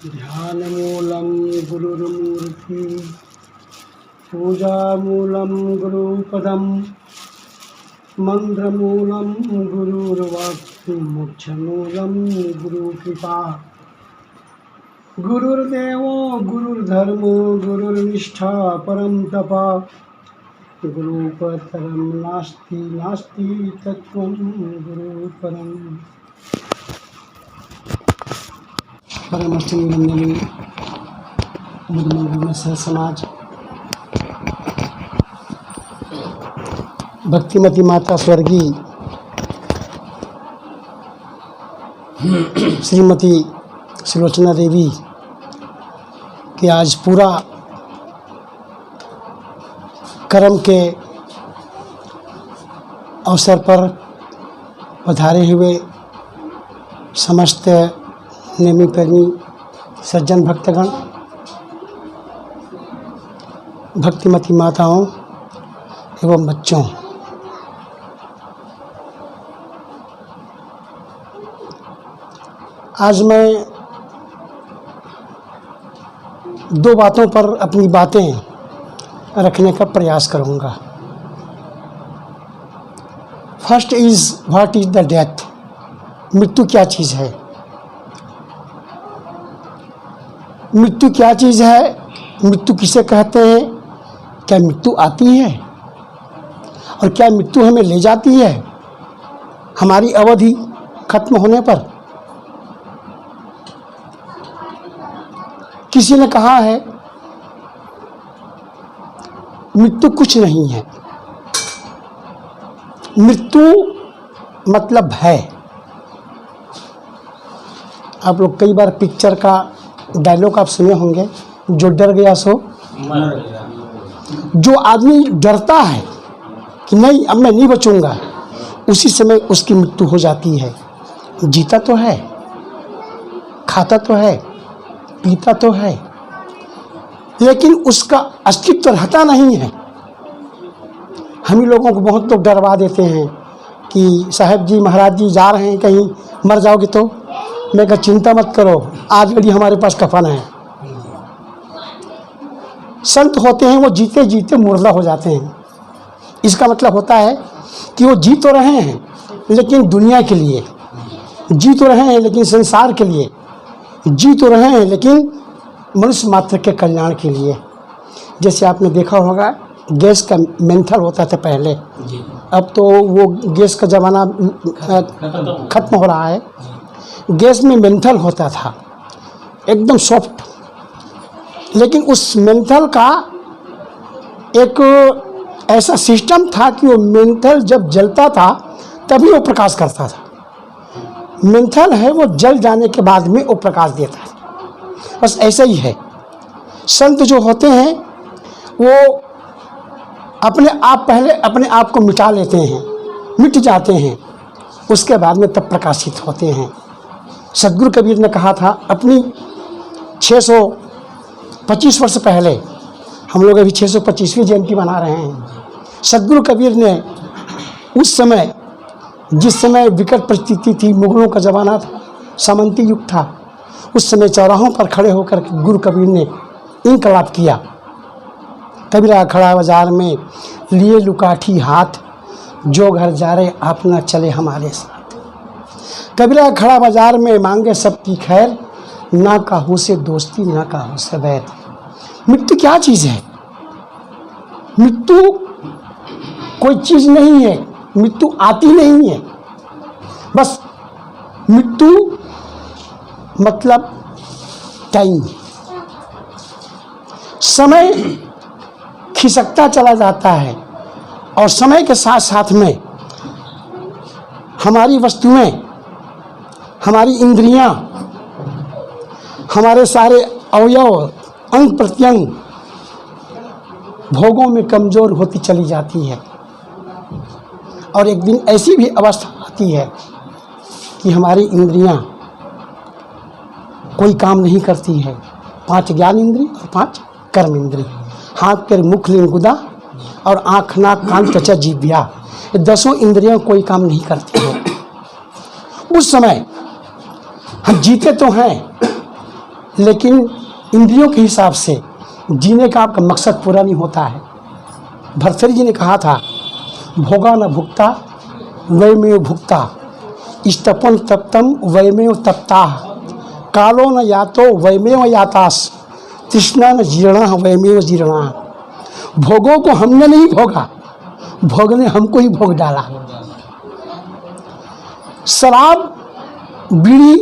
ध्यानमूलं गुरुर्मूर्ति पूजामूलं गुरुपदं मंत्रमूलं गुरुर्वाक्यं मोक्षमूलं गुरुकृपा गुरुर्देवो गुरुर्धर्मो गुरुर्निष्ठा परं तप गुरुपरं नास्ति नास्ति तत्त्वं गुरुपरं परमश्चंद्रमणि मुद्मंगल सह समाज भक्तिमती माता स्वर्गीय श्रीमती सुलोचना देवी कि आज पूरा कर्म के अवसर पर पधारे हुए समस्त नेमी प्रेमी सज्जन भक्तगण, भक्तिमती माताओं एवं बच्चों, आज मैं दो बातों पर अपनी बातें रखने का प्रयास करूंगा। First is what is the death, मृत्यु क्या चीज़ है। मृत्यु क्या चीज़ है, मृत्यु किसे कहते हैं, क्या मृत्यु आती है और क्या मृत्यु हमें ले जाती है हमारी अवधि खत्म होने पर। किसी ने कहा है मृत्यु कुछ नहीं है, मृत्यु मतलब है। आप लोग कई बार पिक्चर का डायलॉग आप सुने होंगे, जो डर गया सो मर गया। जो आदमी डरता है कि नहीं अब मैं नहीं बचूंगा, उसी समय उसकी मृत्यु हो जाती है। जीता तो है, खाता तो है, पीता तो है, लेकिन उसका अस्तित्व रहता नहीं है। हम ही लोगों को बहुत लोग डरवा देते हैं कि साहब जी महाराज जी जा रहे हैं कहीं, मर जाओगे तो। मैं कहा चिंता मत करो, आज भी हमारे पास कफन है। संत होते हैं वो जीते जीते मुर्दा हो जाते हैं। इसका मतलब होता है कि वो जी तो रहे हैं लेकिन दुनिया के लिए, जी तो रहे हैं लेकिन संसार के लिए, जी तो रहे हैं लेकिन मनुष्य मात्र के कल्याण के लिए। जैसे आपने देखा होगा गैस का मेंथल होता था पहले, अब तो वो गैस का ज़माना खत्म हो रहा है। गैस में मेंथल होता था एकदम सॉफ्ट, लेकिन उस मेंथल का एक ऐसा सिस्टम था कि वो मेंथल जब जलता था तभी वो प्रकाश करता था। मेंथल है वो जल जाने के बाद में वो प्रकाश देता है। बस ऐसा ही है, संत जो होते हैं वो अपने आप पहले अपने आप को मिटा लेते हैं, मिट जाते हैं, उसके बाद में तब प्रकाशित होते हैं। सदगुरु कबीर ने कहा था अपनी 625 वर्ष पहले, हम लोग अभी 625वीं जयंती मना रहे हैं। सदगुरु कबीर ने उस समय, जिस समय विकट परिस्थिति थी, मुगलों का ज़माना था, सामंती युग था, उस समय चौराहों पर खड़े होकर गुरु कबीर ने इनकलाब किया। कबीरा खड़ा बाजार में लिए लुकाठी हाथ, जो घर जा रहे आप ना चले हमारे साथ। कबीरा खड़ा बाजार में मांगे सबकी खैर, ना काहू से दोस्ती ना काहू से बैर। मृत्यु क्या चीज़ है, मृत्यु कोई चीज़ नहीं है, मृत्यु आती नहीं है। बस मृत्यु मतलब टाइम, समय खिसकता चला जाता है और समय के साथ साथ में हमारी वस्तुएं, हमारी इंद्रियां, हमारे सारे अवयव अंग प्रत्यंग भोगों में कमज़ोर होती चली जाती है। और एक दिन ऐसी भी अवस्था आती है कि हमारी इंद्रियां कोई काम नहीं करती है। 5 ज्ञान इंद्रिय और 5 कर्म इंद्रिय, हाथ पैर मुख लिंग गुदा और आँख नाक कान त्वचा जीभया, ये 10 इंद्रियां कोई काम नहीं करती हैं। उस समय हम जीते तो हैं, लेकिन इंद्रियों के हिसाब से जीने का आपका मकसद पूरा नहीं होता है। भर्तृहरि जी ने कहा था, भोगा न भुक्ता वयमेव भुक्ता, इष्टपन तप्तम वयमेव तप्ता, कालो न यातो वयमेव यातास, तृष्णा न जीर्णा वयमेव जीर्णा। भोगों को हमने नहीं भोगा, भोग ने हमको ही भोग डाला। शराब, बीड़ी,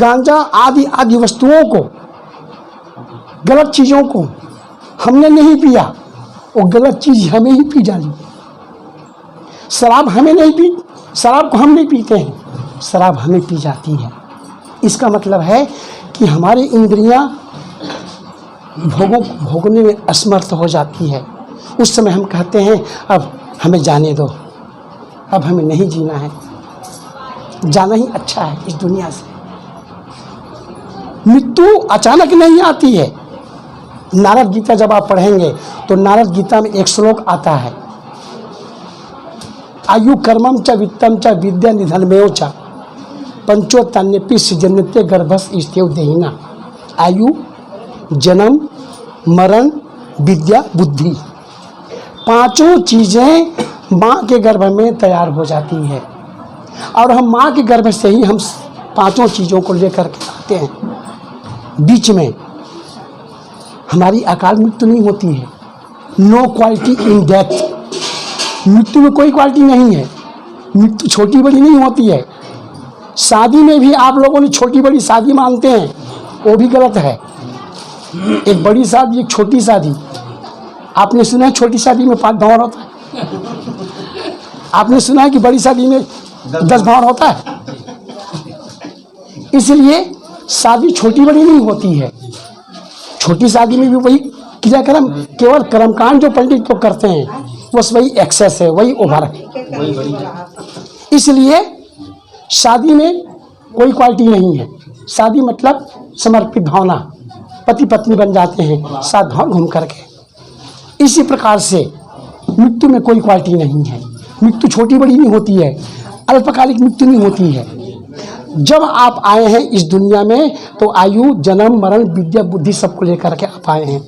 गांजा आदि आदि वस्तुओं को, गलत चीज़ों को हमने नहीं पिया, वो गलत चीज़ हमें ही पी डाली। शराब हमें नहीं पी, शराब को हम नहीं पीते हैं, शराब हमें पी जाती है। इसका मतलब है कि हमारी इंद्रियां भोगने में असमर्थ हो जाती है। उस समय हम कहते हैं अब हमें जाने दो, अब हमें नहीं जीना है, जाना ही अच्छा है इस दुनिया से। मृत्यु अचानक नहीं आती है। नारद गीता जब आप पढ़ेंगे तो नारद गीता में एक श्लोक आता है, आयु कर्मम च वित्तम च विद्या निधनमेव च पंचोत्तान्यपि सृजन्यते गर्भस स्थिव देहिना। आयु, जन्म, मरण, विद्या, बुद्धि, 5 चीज़ें माँ के गर्भ में तैयार हो जाती है और हम माँ के गर्भ से ही हम 5 चीज़ों को लेकर के आते हैं। बीच में हमारी अकाल मृत्यु नहीं होती है। नो क्वालिटी इन डेथ, मृत्यु में कोई क्वालिटी नहीं है। मृत्यु छोटी बड़ी नहीं होती है। शादी में भी आप लोगों ने छोटी बड़ी शादी मानते हैं, वो भी गलत है। एक बड़ी शादी, एक छोटी शादी। आपने सुना है छोटी शादी में 5 भावर होता है? आपने सुना है कि बड़ी शादी में 10 भावर होता है? इसलिए शादी छोटी बड़ी नहीं होती है। छोटी शादी में भी वही क्रियाक्रम, केवल कर्मकांड जो पंडित लोग करते हैं बस वही एक्सेस है, वही ओवर है। इसलिए शादी में कोई क्वालिटी नहीं है। शादी मतलब समर्पित भावना, पति पत्नी बन जाते हैं साथ भाव घूम करके। इसी प्रकार से मृत्यु में कोई क्वालिटी नहीं है। मृत्यु छोटी बड़ी नहीं होती है, अल्पकालिक मृत्यु नहीं होती है। जब आप आए हैं इस दुनिया में तो आयु, जन्म, मरण, विद्या, बुद्धि सबको लेकर के आप आए हैं।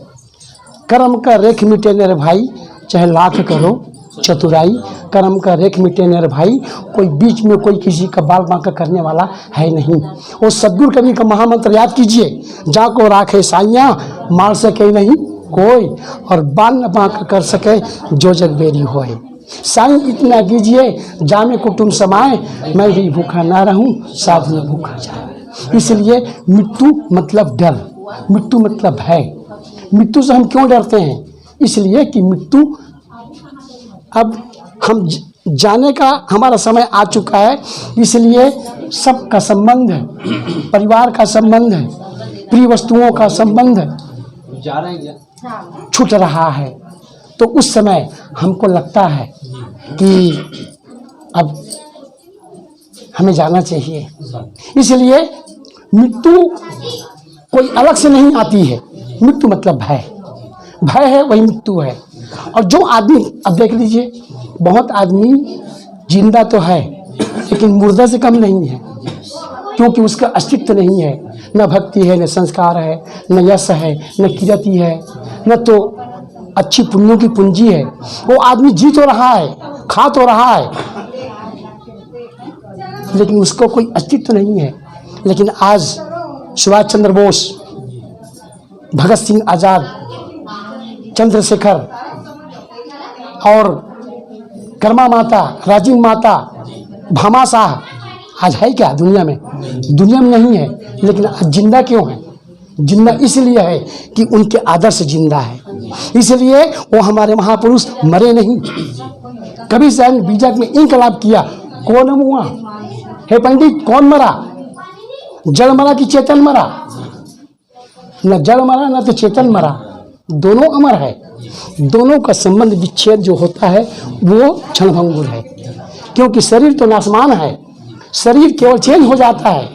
कर्म का रेख मिटे न रे भाई, चाहे लाख करो चतुराई। कर्म का रेख मिटे न रे भाई, कोई बीच में कोई किसी का बाल बांका करने वाला है नहीं। वो सद्गुरु कवि का महामंत्र याद कीजिए, जाको राखे साइयाँ मार सके नहीं कोई, और बाल न बांका कर सके जो जग बेरी होए। साईं इतना कीजिए जामे कुटुंब समाए, मैं भी भूखा ना रहूं साधु न भूखा जाए। इसलिए मृत्यु मतलब डर, मृत्यु मतलब भय। मृत्यु से हम क्यों डरते हैं? इसलिए कि मृत्यु अब हम जाने का हमारा समय आ चुका है। इसलिए सबका संबंध, परिवार का संबंध, प्रिय वस्तुओं का संबंध छूट रहा है। तो उस समय हमको लगता है कि अब हमें जाना चाहिए। इसलिए मृत्यु कोई अलग से नहीं आती है। मृत्यु मतलब भय, भय है वही मृत्यु है। और जो आदमी, अब देख लीजिए, बहुत आदमी जिंदा तो है लेकिन मुर्दा से कम नहीं है, क्योंकि उसका अस्तित्व नहीं है। न भक्ति है, न संस्कार है, न यश है, न कीर्ति है, न तो अच्छी पुण्यों की पूंजी है। वो आदमी जी तो रहा है, खा तो रहा है, लेकिन उसको कोई अस्तित्व नहीं है। लेकिन आज सुभाष चंद्र बोस, भगत सिंह आजाद, चंद्रशेखर और कर्मा माता, राजीव माता, भामा शाह आज है क्या दुनिया में? दुनिया में नहीं है, लेकिन आज जिंदा क्यों है? जिंदा इसलिए है कि उनके आदर्श जिंदा है। इसलिए वो हमारे महापुरुष मरे नहीं। कभी सैन बीजक में इनकलाब किया, कौन मुआ? हे पंडित, कौन मरा? जड़ मरा कि चेतन मरा? न जड़ मरा न तो चेतन मरा, दोनों अमर है। दोनों का संबंध विच्छेद जो होता है वो क्षणभंगुर है, क्योंकि शरीर तो नाशमान है। शरीर केवल चेंज हो जाता है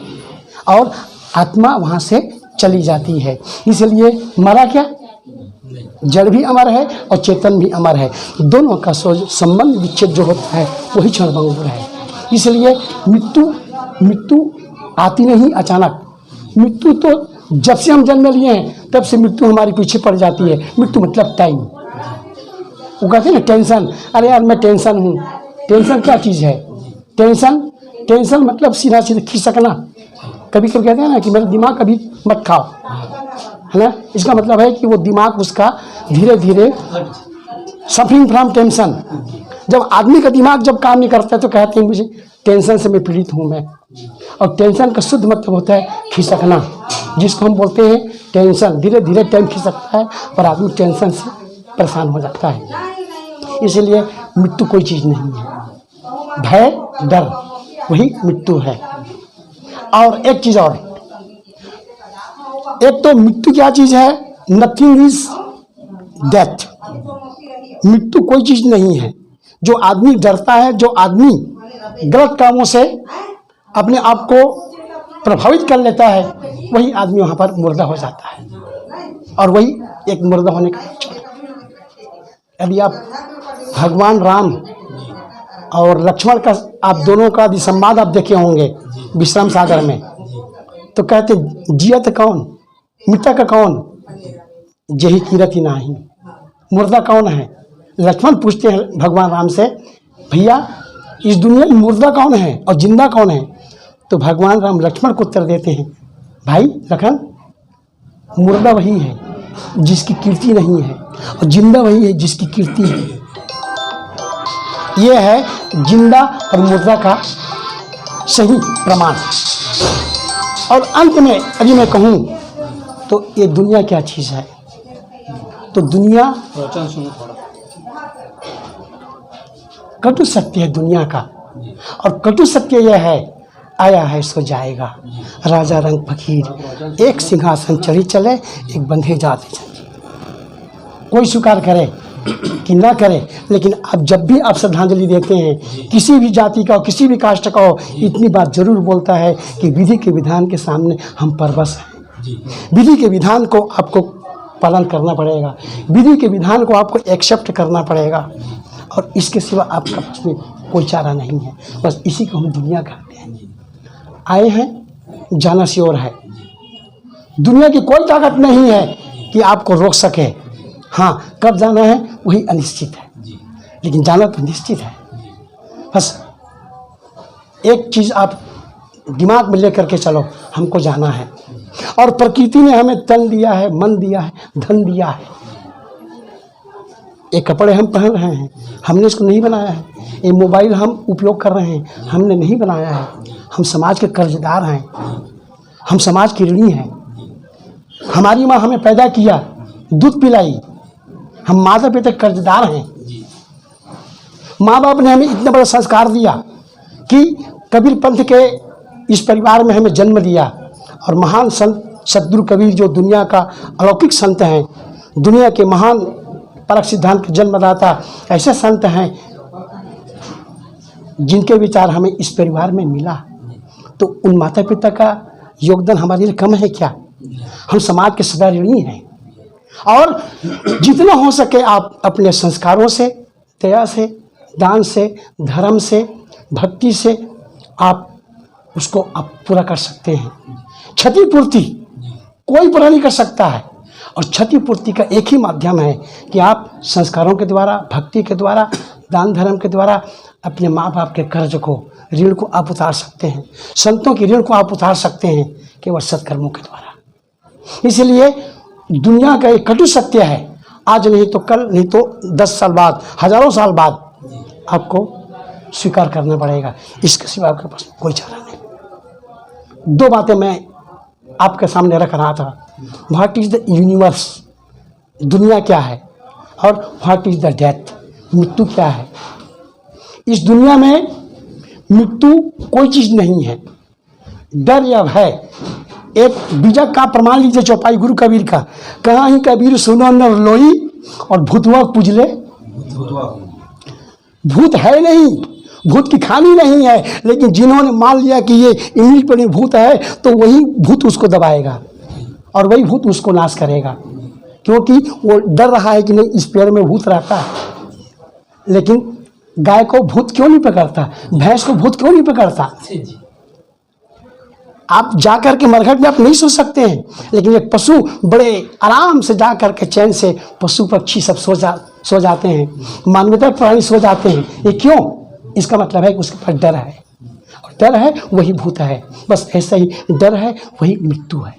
और आत्मा वहाँ से चली जाती है। इसलिए मरा क्या? जड़ भी अमर है और चेतन भी अमर है। दोनों का संबंध विच्छेद जो होता है वही क्षणभंगुर है। इसलिए मृत्यु आती नहीं अचानक। मृत्यु तो जब से हम जन्म लिए हैं तब से मृत्यु हमारे पीछे पड़ जाती है। मृत्यु मतलब टाइम। वो कहते हैं ना टेंशन, अरे यार मैं टेंशन हूँ। टेंशन क्या चीज़ है? टेंशन मतलब सीधा खिसकना। कभी कभी कहते हैं ना कि मेरा दिमाग अभी मत खाओ, है ना। इसका मतलब है कि वो दिमाग उसका धीरे धीरे सफरिंग फ्रॉम टेंशन। जब आदमी का दिमाग जब काम नहीं करता है तो कहते हैं मुझे टेंशन से मैं पीड़ित हूँ मैं। और टेंशन का शुद्ध मतलब होता है खिसकना, जिसको हम बोलते हैं टेंशन। धीरे धीरे टाइम खिसकता है और आदमी टेंशन से परेशान हो जाता है। इसलिए मृत्यु कोई चीज़ नहीं है। भय डर वही मृत्यु है। और एक चीज़ और, एक तो मृत्यु क्या चीज़ है? Nothing is death. मृत्यु कोई चीज़ नहीं है। जो आदमी डरता है, जो आदमी गलत कामों से अपने आप को प्रभावित कर लेता है, वही आदमी वहाँ पर मुर्दा हो जाता है। और वही एक मुर्दा होने का लक्षण है। यदि आप भगवान राम और लक्ष्मण का आप दोनों का भी संवाद आप देखे होंगे विश्राम सागर में, तो कहते जियत कौन मृतक कौन, जही कीरति नाही। मुर्दा कौन है? लक्ष्मण पूछते हैं भगवान राम से, भैया इस दुनिया में मुर्दा कौन है और जिंदा कौन है? तो भगवान राम लक्ष्मण को उत्तर देते हैं, भाई लखन, मुर्दा वही है जिसकी कीर्ति नहीं है और जिंदा वही है जिसकी कीर्ति है। ये है जिंदा और मुर्दा का सही प्रमाण। और अंत में यदि मैं कहूँ तो ये दुनिया क्या चीज़ है? तो दुनिया कटु सत्य है दुनिया का। और कटु सत्य यह है, आया है सो जाएगा। राजा रंग फकीर, एक सिंहासन चढ़ी चले, एक बंधे जाते चले। कोई स्वीकार करे कि ना करे, लेकिन अब जब भी आप श्रद्धांजलि देते हैं किसी भी जाति का हो, किसी भी कास्ट का हो, इतनी बात जरूर बोलता है कि विधि के विधान के सामने हम परवश हैं। विधि के विधान को आपको पालन करना पड़ेगा, विधि के विधान को आपको एक्सेप्ट करना पड़ेगा, और इसके सिवा आपका पास में कोई चारा नहीं है। बस इसी को हम दुनिया कहते हैं। आए हैं, जाना श्योर है। दुनिया की कोई ताकत नहीं है कि आपको रोक सके। हाँ, कब जाना है वही अनिश्चित है, लेकिन जाना तो निश्चित है। बस एक चीज़ आप दिमाग में लेकर के चलो, हमको जाना है। और प्रकृति ने हमें तन दिया है, मन दिया है, धन दिया है। ये कपड़े हम पहन रहे हैं, हमने इसको नहीं बनाया है। ये मोबाइल हम उपयोग कर रहे हैं, हमने नहीं बनाया है। हम समाज के कर्जदार हैं, हम समाज की ऋणी हैं। हमारी माँ हमें पैदा किया, दूध पिलाई, हम माता पिता के कर्जदार हैं। माँ बाप ने हमें इतना बड़ा संस्कार दिया कि कबीर पंथ के इस परिवार में हमें जन्म दिया। और महान संत सद्गुरु कबीर जो दुनिया का अलौकिक संत हैं, दुनिया के महान परख सिद्धांत के जन्मदाता, ऐसे संत हैं जिनके विचार हमें इस परिवार में मिला। तो उन माता पिता का योगदान हमारे लिए कम है क्या? हम समाज के सदा ऋणी हैं। और जितना हो सके आप अपने संस्कारों से, दया से, दान से, धर्म से, भक्ति से आप उसको आप पूरा कर सकते हैं। क्षतिपूर्ति कोई पूरा नहीं कर सकता है, और क्षतिपूर्ति का एक ही माध्यम है कि आप संस्कारों के द्वारा, भक्ति के द्वारा, दान धर्म के द्वारा अपने माँ बाप के कर्ज को, ऋण को आप उतार सकते हैं। संतों के ऋण को आप उतार सकते हैं केवल सत्कर्मों के द्वारा। इसलिए दुनिया का एक कटु सत्य है, आज नहीं तो कल, नहीं तो 10 साल बाद, हजारों साल बाद आपको स्वीकार करना पड़ेगा। इसके सिवा आपके पास कोई चारा नहीं। 2 बातें मैं आपके सामने रख रहा था। व्हाट इज द यूनिवर्स, दुनिया क्या है, और व्हाट इज द डेथ, मृत्यु क्या है। इस दुनिया में मृत्यु कोई चीज़ नहीं है। डर या भय, एक बीजक का प्रमाण लीजिए चौपाई गुरु कबीर का, कहाँ ही कबीर सुनो न लोई और भूतवा पूजले। भूत है नहीं, भूत की खानी नहीं है, लेकिन जिन्होंने मान लिया कि ये इंग्लिश पर भूत है, तो वही भूत उसको दबाएगा और वही भूत उसको नाश करेगा। क्योंकि वो डर रहा है कि नहीं इस पेड़ में भूत रहता है। लेकिन गाय को भूत क्यों नहीं पकड़ता, भैंस को भूत क्यों नहीं पकड़ता? आप जा कर के मरघट में आप नहीं सो सकते हैं, लेकिन एक पशु बड़े आराम से जा कर के चैन से पशु पक्षी सब सो जाते हैं, मानवता प्राणी सो जाते हैं। ये क्यों? इसका मतलब है कि उसके पास डर है, और डर है वही भूत है। बस ऐसा ही डर है वही मृत्यु है।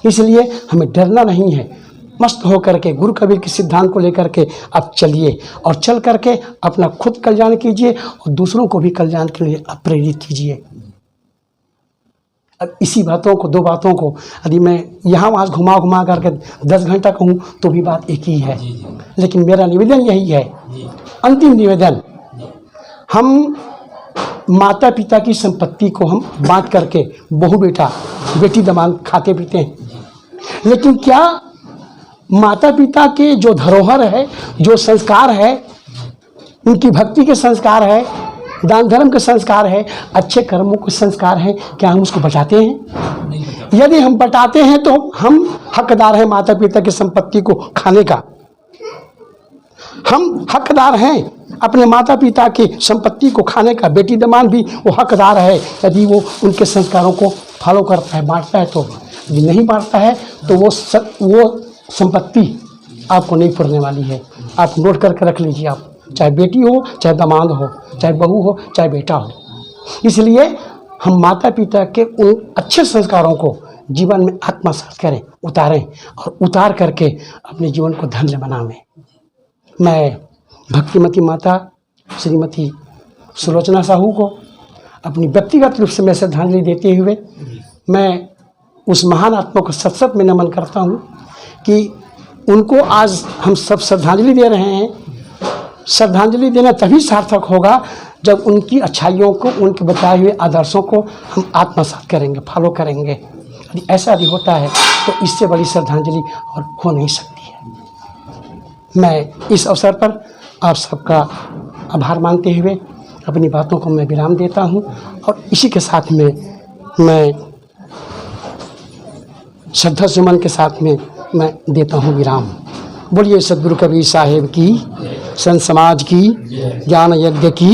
इसलिए हमें डरना नहीं है, मस्त होकर के गुरु कबीर के सिद्धांत को लेकर के आप चलिए, और चल करके अपना खुद कल्याण कीजिए और दूसरों को भी कल्याण के लिए आप प्रेरित कीजिए। अब इसी बातों को, दो बातों को यदि मैं यहाँ वहाँ घुमा करके 10 घंटा कहूँ तो भी बात एक ही है। लेकिन मेरा निवेदन यही है, अंतिम निवेदन, हम माता पिता की संपत्ति को हम बांट करके बहू बेटा बेटी दामाद खाते पीते हैं, लेकिन क्या माता पिता के जो धरोहर है, जो संस्कार है, उनकी भक्ति के संस्कार है, दान धर्म के संस्कार है, अच्छे कर्मों के संस्कार हैं, क्या हम उसको बचाते हैं? यदि हम बचाते हैं तो हम हकदार हैं माता पिता की संपत्ति को खाने का। हम हकदार हैं अपने माता पिता की संपत्ति को खाने का। बेटी दामाद भी वो हकदार है यदि वो उनके संस्कारों को फॉलो करता है, बांटता है। तो यदि नहीं बांटता है तो वो संपत्ति आपको नहीं पुरने वाली है। आप नोट करके रख लीजिए, आप चाहे बेटी हो, चाहे दामाद हो, चाहे बहू हो, चाहे बेटा हो। इसलिए हम माता पिता के उन अच्छे संस्कारों को जीवन में आत्मसात करें, उतारें, और उतार करके अपने जीवन को धन्य बनावें। मैं भक्तिमती माता श्रीमती सुलोचना साहू को अपनी व्यक्तिगत रूप से मैं श्रद्धांजलि देते हुए मैं उस महान आत्मा को सत में नमन करता हूँ कि उनको आज हम सब श्रद्धांजलि दे रहे हैं। श्रद्धांजलि देना तभी सार्थक होगा जब उनकी अच्छाइयों को, उनके बताए हुए आदर्शों को हम आत्मसात करेंगे, फॉलो करेंगे। यदि ऐसा भी होता है तो इससे बड़ी श्रद्धांजलि और हो नहीं सकती है। मैं इस अवसर पर आप सबका आभार मानते हुए अपनी बातों को मैं विराम देता हूँ, और इसी के साथ में मैं श्रद्धा सुमन के साथ में मैं देता हूँ विराम। बोलिए सद्गुरु कबीर साहेब की, संत समाज की, ज्ञान यज्ञ की